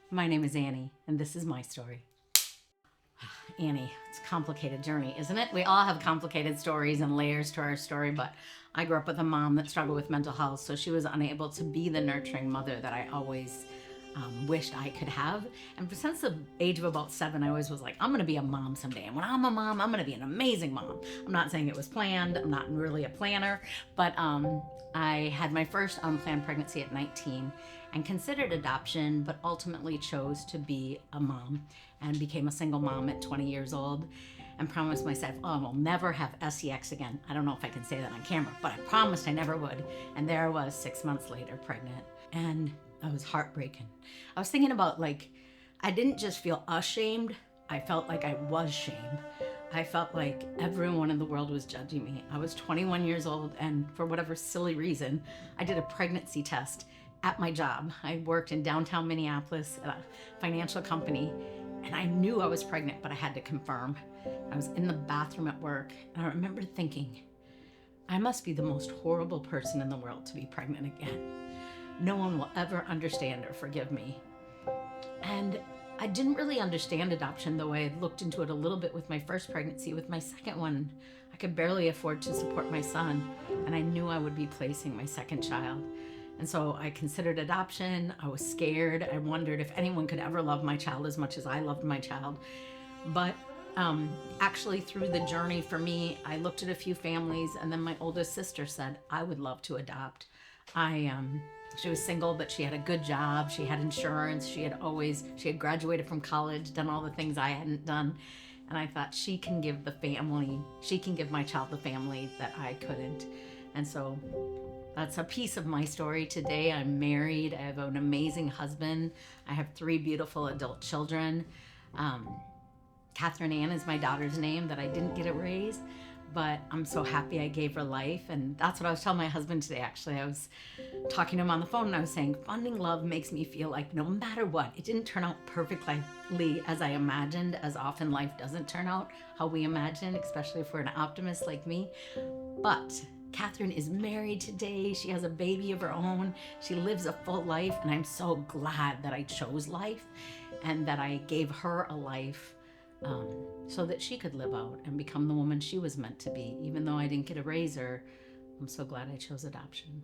My name is Annie, and this is my story. Annie, it's a complicated journey, isn't it? We all have complicated stories and layers to our story, but I grew up with a mom that struggled with mental health, so she was unable to be the nurturing mother that I always wished I could have. And since the age of about 7, I always was like, I'm going to be a mom someday. And when I'm a mom, I'm going to be an amazing mom. I'm not saying it was planned. I'm not really a planner, but I had my first unplanned pregnancy at 19 and considered adoption, but ultimately chose to be a mom and became a single mom at 20 years old and promised myself, oh, I will never have sex again. I don't know if I can say that on camera, but I promised I never would. And there I was 6 months later, pregnant. And I was heartbreaking. I was thinking about, like, I didn't just feel ashamed, I felt like I was shamed. I felt like everyone in the world was judging me. I was 21 years old, and for whatever silly reason, I did a pregnancy test at my job. I worked in downtown Minneapolis at a financial company, and I knew I was pregnant, but I had to confirm. I was in the bathroom at work, and I remember thinking, I must be the most horrible person in the world to be pregnant again. No one will ever understand or forgive me. And I didn't really understand adoption, though I had looked into it a little bit with my first pregnancy. With my second one, I could barely afford to support my son, and I knew I would be placing my second child. And so I considered adoption. I was scared. I wondered if anyone could ever love my child as much as I loved my child. But actually, through the journey for me, I looked at a few families, and then my oldest sister said, I would love to adopt. She was single, but she had a good job. She had insurance. She had graduated from college, done all the things I hadn't done. And I thought, she can give my child the family that I couldn't. And so that's a piece of my story today. I'm married. I have an amazing husband. I have 3 beautiful adult children. Catherine Ann is my daughter's name that I didn't get a raise, but I'm so happy I gave her life. And that's what I was telling my husband today, actually. I was talking to him on the phone, and I was saying, finding love makes me feel like no matter what, it didn't turn out perfectly as I imagined, as often life doesn't turn out how we imagine, especially if we're an optimist like me. But Catherine is married today. She has a baby of her own. She lives a full life, and I'm so glad that I chose life and that I gave her a life so that she could live out and become the woman she was meant to be. Even though I didn't get a raise her, I'm so glad I chose adoption.